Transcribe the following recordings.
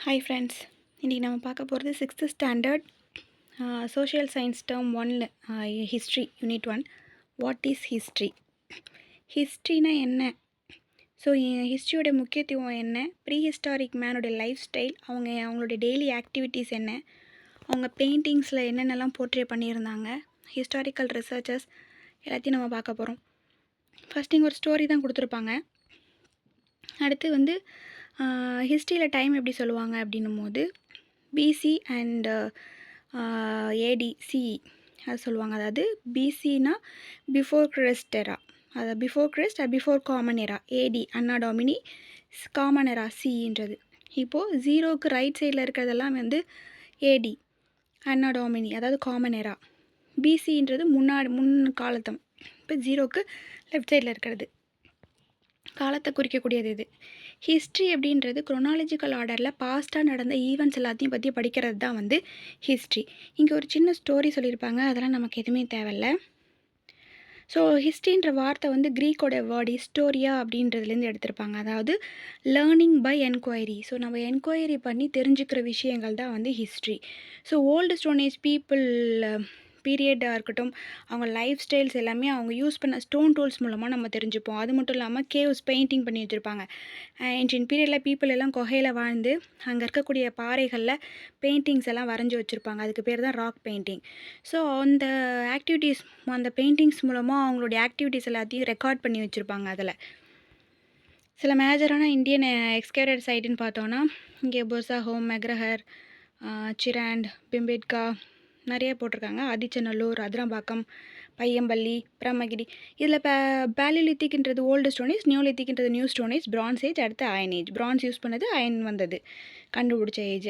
Hi friends, இன்றைக்கி நம்ம பார்க்க போகிறது sixth standard social science term ஒன்னில் history unit 1. What is history? ஹிஸ்ட்ரினா என்ன? ஸோ ஹிஸ்ட்ரியோட முக்கியத்துவம் என்ன? ப்ரீ ஹிஸ்டாரிக் மேனோட லைஃப் ஸ்டைல், அவங்களோட டெய்லி ஆக்டிவிட்டீஸ் என்ன, அவங்க பெயிண்டிங்ஸில் என்னென்னலாம் போர்ட்ரே பண்ணியிருந்தாங்க, ஹிஸ்டாரிக்கல் ரிசர்ச்சர்ஸ் எல்லாத்தையும் நம்ம பார்க்க போகிறோம். ஃபஸ்ட் இங்கே ஒரு ஸ்டோரி தான் கொடுத்துருப்பாங்க. அடுத்து வந்து ஹிஸ்ட்ரியில் டைம் எப்படி சொல்லுவாங்க அப்படின்னும் போது பிசி அண்ட் ஏடி சிஇ அது சொல்லுவாங்க. அதாவது பிசினா பிஃபோர் கிறிஸ்ட் எரா, அதாவது before Christ before common era, AD anno domini, common era சிஇன்றது. இப்போது ஜீரோவுக்கு ரைட் சைடில் இருக்கிறதெல்லாம் வந்து ஏடி அன்னா டாமினி, அதாவது காமன் எரா. பிசின்றது முன் காலத்தம். இப்போ ஜீரோவுக்கு லெஃப்ட் சைடில் இருக்கிறது காலத்தை குறிக்கக்கூடியது. இது ஹிஸ்ட்ரி அப்படின்றது குரோனாலஜிக்கல் ஆர்டரில் பாஸ்ட்டாக நடந்த ஈவெண்ட்ஸ் எல்லாத்தையும் பற்றி படிக்கிறது தான் வந்து ஹிஸ்ட்ரி. இங்கே ஒரு சின்ன ஸ்டோரி சொல்லியிருப்பாங்க, அதெல்லாம் நமக்கு எதுவுமே தேவையில்லை. ஸோ ஹிஸ்ட்ரின்ற வார்த்தை வந்து க்ரீக்கோட வேர்டு ஹிஸ்டோரியா அப்படின்றதுலேருந்து எடுத்திருப்பாங்க. அதாவது லேர்னிங் பை என்கொயரி. ஸோ நம்ம என்கொயரி பண்ணி தெரிஞ்சுக்கிற விஷயங்கள் தான் வந்து history. So old stone age people பீரியடாக இருக்கட்டும், அவங்க லைஃப் ஸ்டைல்ஸ் எல்லாமே அவங்க யூஸ் பண்ண ஸ்டோன் டூல்ஸ் மூலமாக நம்ம தெரிஞ்சுப்போம். அது மட்டும் இல்லாமல் கேவ்ஸ் பெயிண்டிங் பண்ணி வச்சுருப்பாங்க. ஏன்ஷியன்ட் பீரியடில் பீப்புள் எல்லாம் குகையில் வாழ்ந்து அங்கே இருக்கக்கூடிய பாறைகளில் பெயிண்டிங்ஸ் எல்லாம் வரைஞ்சி வச்சுருப்பாங்க. அதுக்கு பேர் தான் ராக் பெயிண்டிங். ஸோ அந்த ஆக்டிவிட்டீஸ், அந்த பெயிண்டிங்ஸ் மூலமாக அவங்களுடைய ஆக்டிவிட்டீஸ் எல்லாத்தையும் ரெக்கார்ட் பண்ணி வச்சுருப்பாங்க. அதில் சில மேஜரான இந்தியன் எக்ஸ்கவேட்டட் சைட்டுன்னு பார்த்தோன்னா இங்கே பொர்சா ஹோம், மெக்ரஹர், சிராண்ட், பிம்பேட்கா நிறைய போட்டிருக்காங்க. ஆதிச்சநல்லூர், அதிரம்பாக்கம், பையம்பள்ளி, பிரம்மகிரி. இதில் இப்போ பேலியோலித்திக்ன்றது ஓல்டு ஸ்டோனேஜ், நியோலித்திக்ன்றது நியூ ஸ்டோனேஜ், பிரான்ஸ் ஏஜ், அடுத்து அயன் ஏஜ். பிரான்ஸ் யூஸ் பண்ணது, அயன் வந்தது கண்டுபிடிச்ச ஏஜ்.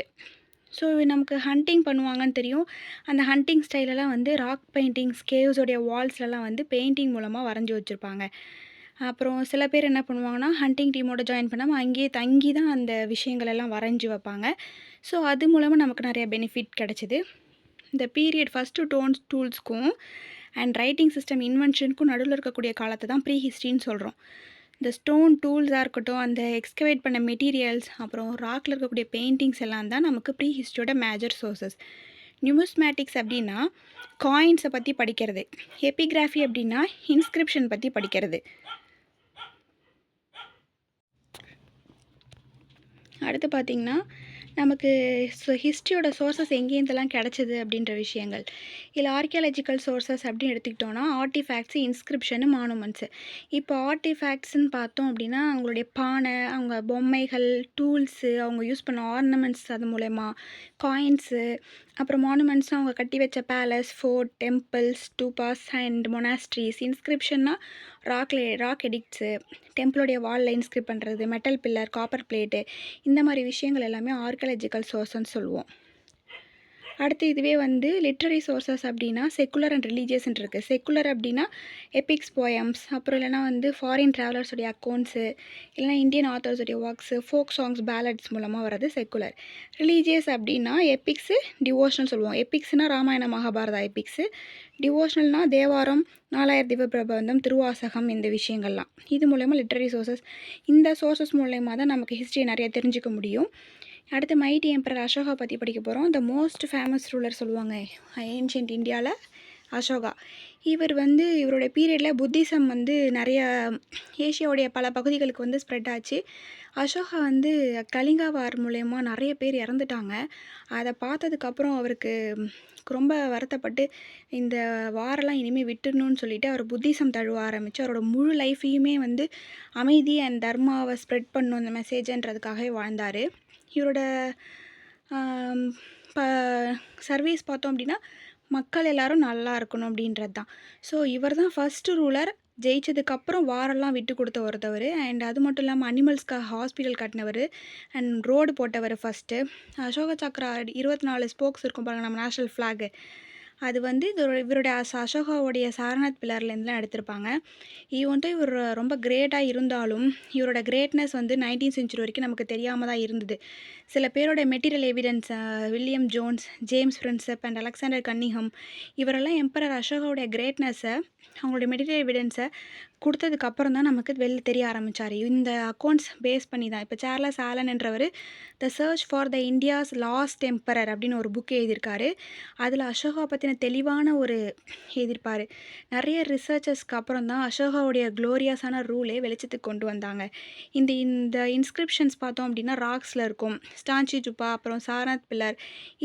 ஸோ நமக்கு ஹண்டிங் பண்ணுவாங்கன்னு தெரியும். அந்த ஹண்டிங் ஸ்டைலெல்லாம் வந்து ராக் பெயிண்டிங்ஸ், கேவ்ஸோடைய வால்ஸ்லலாம் வந்து பெயிண்டிங் மூலமாக வரைஞ்சி வச்சுருப்பாங்க. அப்புறம் சில பேர் என்ன பண்ணுவாங்கன்னா ஹண்டிங் டீமோட ஜாயின் பண்ணாமல் அங்கேயே தங்கி தான் அந்த விஷயங்கள் எல்லாம் வரைஞ்சி வைப்பாங்க. ஸோ அது மூலமாக நமக்கு நிறைய பெனிஃபிட் கிடச்சிது. இந்த பீரியட் ஃபஸ்ட்டு டூல்ஸ்க்கும் அண்ட் ரைட்டிங் சிஸ்டம் இன்வென்ஷனுக்கும் நடுவில் இருக்கக்கூடிய காலத்தை தான் ப்ரீ ஹிஸ்ட்ரின்னு சொல்கிறோம். இந்த ஸ்டோன் டூல்ஸாக இருக்கட்டும், அந்த எக்ஸ்கவேட் பண்ண மெட்டீரியல்ஸ், அப்புறம் ராக்கில் இருக்கக்கூடிய பெயிண்டிங்ஸ் எல்லாம் தான் நமக்கு ப்ரீ ஹிஸ்ட்ரியோட மேஜர் சோர்சஸ். நியூமிஸ்மேட்டிக்ஸ் அப்படின்னா காயின்ஸை பற்றி படிக்கிறது. எபிகிராஃபி அப்படின்னா இன்ஸ்கிரிப்ஷன் பற்றி படிக்கிறது. அடுத்து பார்த்திங்கன்னா நமக்கு ஹிஸ்ட்ரியோட சோர்ஸஸ் எங்கேருந்தெல்லாம் கிடச்சிது அப்படின்ற விஷயங்கள். இல்லை ஆர்கியாலஜிக்கல் சோர்ஸஸ் அப்படின்னு எடுத்துக்கிட்டோன்னா ஆர்டிஃபேக்ட்ஸு, இன்ஸ்கிரிப்ஷனு, மானுமெண்ட்ஸு. இப்போ ஆர்டிஃபேக்ட்ஸ்ன்னு பார்த்தோம் அப்படின்னா அவங்களுடைய பானை, அவங்க பொம்மைகள், டூல்ஸு, அவங்க யூஸ் பண்ண ஆர்னமெண்ட்ஸ், அது மூலயமா காயின்ஸு. அப்புறம் மானுமெண்ட்ஸ்னால் அவங்க கட்டி வச்ச palace, fort, temples, stupas and monasteries. இன்ஸ்கிரிப்ஷன்னா ராக் எடிக்ட்ஸு, டெம்பிளோடைய வாலில் இன்ஸ்கிரிப்ட் பண்ணுறது, மெட்டல் பில்லர், காப்பர் பிளேட்டு, இந்த மாதிரி விஷயங்கள் எல்லாமே ஆர்கியாலஜிக்கல் சோர்ஸ்ன்னு சொல்லுவோம். அடுத்து இதுவே வந்து லிட்ரரி சோர்சஸ் அப்படின்னா செக்குலர் அண்ட் ரிலீஜியஸ்ன்னு இருக்குது. செக்குலர் அப்படின்னா எபிக்ஸ், போயம்ஸ், அப்புறம் இல்லைனா வந்து ஃபாரின் ட்ராவலர்ஸுடைய அக்கௌண்ட்ஸு, இல்லைனா இந்தியன் ஆத்தர்ஸுடைய ஒர்க்ஸு, ஃபோக் சாங்ஸ், பேலட்ஸ் மூலமாக வர்றது செக்குலர். ரிலீஜியஸ் அப்படின்னா எபிக்ஸு, டிவோஷனல் சொல்லுவோம். எபிக்ஸ்னால் ராமாயண மகாபாரதா எபிக்ஸு, டிவோஷனல்னால் தேவாரம், 4000 திவ்ய பிரபந்தம், திருவாசகம், இந்த விஷயங்கள்லாம். இது மூலயமா லிட்ரரி சோர்சஸ். இந்த சோர்சஸ் மூலயமா தான் நமக்கு ஹிஸ்ட்ரியை நிறைய தெரிஞ்சுக்க முடியும். அடுத்து மைட்டி எம்பரர் அசோகா பற்றி படிக்க போகிறோம். த மோஸ்ட் ஃபேமஸ் ரூலர் சொல்லுவாங்க ஏன்ஷியன்ட் இந்தியாவில் அசோகா. இவருடைய பீரியடில் புத்திசம் வந்து நிறைய ஏஷியாவுடைய பல பகுதிகளுக்கு வந்து ஸ்ப்ரெட் ஆச்சு. அசோகா வந்து கலிங்கா வார் மூலயமா நிறைய பேர் இறந்துட்டாங்க. அதை பார்த்ததுக்கப்புறம் அவருக்கு ரொம்ப வருத்தப்பட்டு இந்த வாரெல்லாம் இனிமேல் விட்டுடணும்னு சொல்லிட்டு அவர் புத்திசம் தழுவ ஆரம்பித்து அவரோட முழு லைஃப்பையுமே வந்து அமைதி அண்ட் தர்மாவை ஸ்ப்ரெட் பண்ணணும் அந்த மெசேஜன்றதுக்காகவே வாழ்ந்தார். இவரோட சர்வீஸ் பார்த்தோம் அப்படின்னா மக்கள் எல்லோரும் நல்லா இருக்கணும் அப்படின்றது தான். ஸோ இவர் தான் ஃபஸ்ட்டு ரூலர். ஜெயிச்சதுக்கப்புறம் வாரெல்லாம் விட்டு கொடுத்த ஒருத்தவர். அண்ட் அது மட்டும் இல்லாமல் அனிமல்ஸ்க்காக ஹாஸ்பிட்டல் கட்டினவர் அண்ட் ரோடு போட்டவர் ஃபஸ்ட்டு. அசோக சக்ரா 24 ஸ்போக்ஸ் இருக்கும் பாருங்கள் நம்ம நேஷ்னல் ஃப்ளாகு. அது வந்து இவருடைய அசோகாவுடைய சாரநாத் பில்லர்லேருந்துலாம் எடுத்திருப்பாங்க. இவர் ரொம்ப கிரேட்டாக இருந்தாலும் இவரோட கிரேட்னஸ் வந்து 19th செஞ்சுரி வரைக்கும் நமக்கு தெரியாமல் தான் இருந்தது. சில பேரோட material evidence, William Jones, James Prinsep and Alexander Cunningham, இவரெல்லாம் எம்பரர் அசோகாவுடைய கிரேட்னஸை, அவங்களுடைய மெட்டீரியல் எவிடன்ஸை கொடுத்ததுக்கப்புறம் தான் நமக்கு வெளில தெரிய ஆரம்பித்தார். இந்த அக்கௌண்ட்ஸ் பேஸ் பண்ணி தான் இப்போ சார்லஸ் ஆலன் என்றவர் the church for the India's last emperor அப்படின்னு ஒரு புக் எழுதியிருக்காரு. அதில் அசோகா பற்றின தெளிவான ஒரு எழுதியிருப்பார். நிறைய ரிசர்ச்சஸ்க்கு அப்புறம் தான் அசோகாவுடைய க்ளோரியாஸான ரூலே வெளிச்சத்துக்கு கொண்டு வந்தாங்க. இந்த இன்ஸ்கிரிப்ஷன்ஸ் பார்த்தோம் அப்படின்னா ராக்ஸில் இருக்கும். ஸ்டான்ச்சி ஜுப்பா, அப்புறம் சாரநாத் பில்லர்,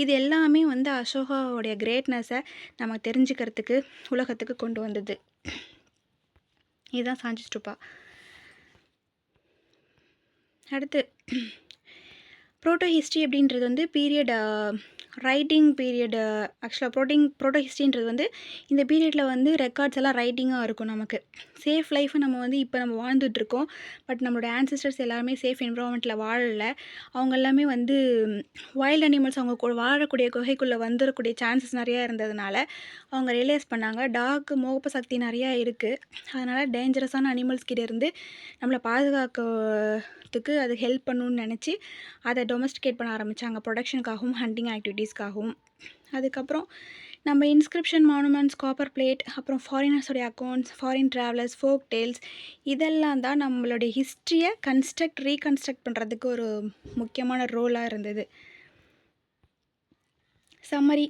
இது எல்லாமே வந்து அசோகாவுடைய கிரேட்னஸை நம்ம தெரிஞ்சுக்கிறதுக்கு உலகத்துக்கு கொண்டு வந்தது. இதுதான் சாஞ்சி ஸ்டூப்பா. அடுத்து ப்ரோட்டோ ஹிஸ்ட்ரி அப்படின்றது வந்து பீரியட் ரைட்டிங் பீரியடு. ஆக்சுவலாக ப்ரோட்டோ ஹிஸ்ட்ரின்றது வந்து இந்த பீரியடில் வந்து ரெக்கார்ட்ஸ் எல்லாம் ரைட்டிங்காக இருக்கும். நமக்கு சேஃப் லைஃப்பை நம்ம வந்து இப்போ நம்ம வாழ்ந்துட்டுருக்கோம். பட் நம்மளோட ஆன்சிஸ்டர்ஸ் எல்லாருமே சேஃப் என்விரான்மெண்ட்டில் வாழலை. அவங்க எல்லாமே வந்து வைல்ட் அனிமல்ஸ் அவங்க வாழக்கூடிய குகைக்குள்ளே வந்துடக்கூடிய சான்சஸ் நிறையா இருந்ததுனால அவங்க ரியலைஸ் பண்ணாங்க டாக் மோப்ப சக்தி நிறையா இருக்குது. அதனால் டேஞ்சரஸான அனிமல்ஸ் கிட்ட இருந்து நம்மளை பாதுகாக்கிறதுக்கு அது ஹெல்ப் பண்ணணும்னு நினச்சி அதை டொமஸ்டிகேட் பண்ண ஆரம்பித்தாங்க, ப்ரொடக்ஷனுக்காகவும் ஹண்டிங் ஆக்டிவிட்டீஸ்க்காகவும். அதுக்கப்புறம் நம்ம இன்ஸ்கிரிப்ஷன், மானுமெண்ட்ஸ், காப்பர் பிளேட், அப்புறம் ஃபாரினர்ஸோடைய accounts, foreign travellers, folk tales, இதெல்லாம் தான் நம்மளுடைய ஹிஸ்ட்ரியை ரீகன்ஸ்ட்ரக்ட் பண்ணுறதுக்கு ஒரு முக்கியமான ரோலாக இருந்தது. Summary: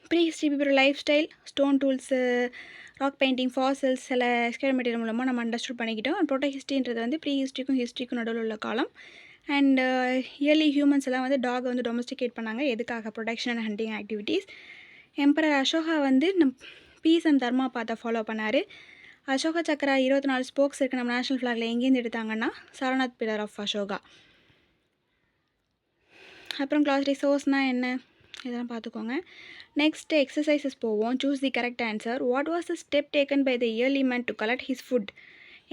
prehistory people lifestyle, stone tools, rock painting, fossils, சில எக்ஸ்கவேட் மெட்டீரியல் மூலமாக நம்ம அண்டர்ஸ்டாண்ட் பண்ணிக்கிட்டோம். ப்ரோட்டோ ஹிஸ்ட்ரின்றது வந்து ப்ரீ ஹிஸ்ட்ரிக்கும் நடுவில் உள்ள காலம். அண்ட் இயர்லி ஹியூமன்ஸ் எல்லாம் வந்து டாகை வந்து டொமஸ்டிகேட் பண்ணாங்க. எதுக்காக? Production and hunting activities. Emperor Ashoka வந்து பீஸ் அண்ட் தர்மா பாத்தை ஃபாலோ பண்ணார். அசோகா சக்கரா 24 ஸ்போக்ஸ் இருக்குது நம்ம நேஷனல் ஃப்ளாகில். எங்கேருந்து எடுத்தாங்கன்னா சாரநாத் பில்லர் ஆஃப் அசோகா. அப்புறம் கிளாஸ் ரிசோர்ஸ்னால் என்ன, இதெல்லாம் பார்த்துக்கோங்க. நெக்ஸ்ட் எக்ஸசைசஸ் போவோம். Choose the correct answer. What was the step taken by the early man to collect his food?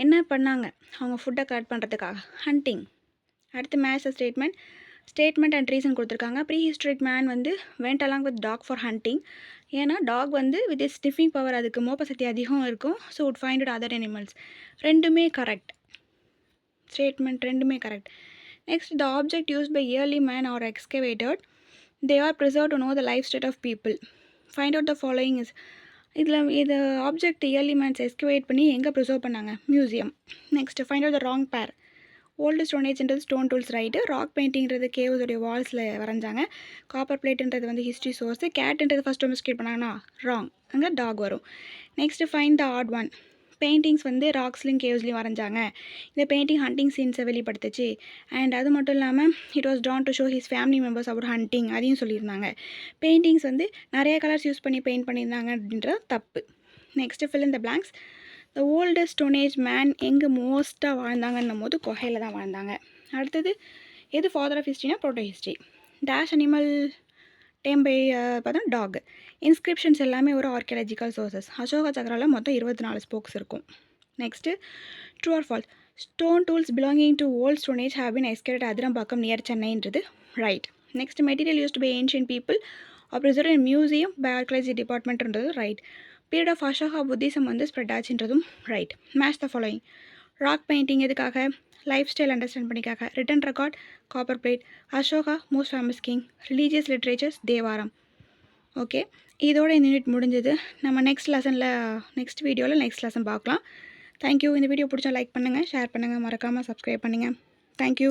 என்ன பண்ணாங்க அவங்க ஃபுட்டை கலெக்ட் பண்ணுறதுக்காக? ஹண்டிங். அடுத்து மேட்ச் ஸ்டேட்மெண்ட் அண்ட் ரீசன் கொடுத்துருக்காங்க. ப்ரீ ஹிஸ்டரிக் மேன் வந்து went along with dog for hunting. ஏன்னா dog வந்து வித் இஸ் ஸ்னிஃபிங் பவர், அதுக்கு மோப்ப சக்தி அதிகம் இருக்கும். So would find out other animals. ரெண்டுமே கரெக்ட். ஸ்டேட்மெண்ட் ரெண்டுமே correct. Next, the object used by early man are excavated, they are preserve to know the life state of people. Find out the following is. இது object early man's excavate பண்ணி எங்கே preserve பண்ணாங்க? Museum. Next, find out the wrong pair. Old ஸ்டோனேஜ்ன்றது stone tools right. Rock பெயிண்டிங்கிறது கேவ்ஸோடைய வால்ஸில் வரைஞ்சாங்க. Copper பிளேட்டுன்றது வந்து ஹிஸ்ட்ரி சோர்ஸு. கேட்டுன்றது ஃபஸ்ட் டொமஸ்டிகேட் பண்ணாங்கன்னா ராங், அங்கே டாக் வரும். Next find the odd one. Paintings வந்து ராக்ஸ்லையும் கேவ்ஸ்லையும் வரைஞ்சாங்க. இந்த பெயிண்டிங் ஹண்டிங் சீன்ஸை வெளிப்படுத்துச்சு. அண்ட் அது மட்டும் இல்லாமல் it was Tran to show his family members about hunting, அதையும் சொல்லியிருந்தாங்க. பெயிண்டிங்ஸ் வந்து நிறைய கலர்ஸ் யூஸ் பண்ணி பெயிண்ட் பண்ணியிருந்தாங்க அப்படின்றது தப்பு. Next fill in the blanks. The oldest stone age man எங்கே மோஸ்ட்டாக வாழ்ந்தாங்கன்னும் போது குகையில் தான் வாழ்ந்தாங்க. அடுத்தது எது ஃபாதர் ஆஃப் ஹிஸ்ட்ரினா proto history. Dash animal tame by பார்த்தா டாக். இன்ஸ்கிரிப்ஷன்ஸ் எல்லாமே ஒரு ஆர்கியாலஜிக்கல் சோர்சஸ். அசோகா சக்கராவில் மொத்தம் 24 ஸ்போக்ஸ் இருக்கும். Next true or false. Stone tools belonging to old stone age have been excavated Athirampakkam near சென்னைன்றது right. Next, material used by ancient people are preserved in museum by archaeology டிபார்ட்மெண்ட்ன்றது right. Period of Ashoka Buddhism வந்து spread ஆச்சுன்றதும் right. Match the following. Rock painting எதுக்காக? Life style understand பண்ணிக்காக. Written record copper plate. Ashoka most famous king. Religious literatures Thevaram. Okay, இதோட இந்த unit முடிஞ்சது. நம்ம next வீடியோவில் நெக்ஸ்ட் லெசன் பார்க்கலாம். தேங்க்யூ. இந்த வீடியோ பிடிச்சா லைக் பண்ணுங்கள், ஷேர் பண்ணுங்கள், மறக்காமல் சப்ஸ்கிரைப் பண்ணுங்கள். தேங்க்யூ.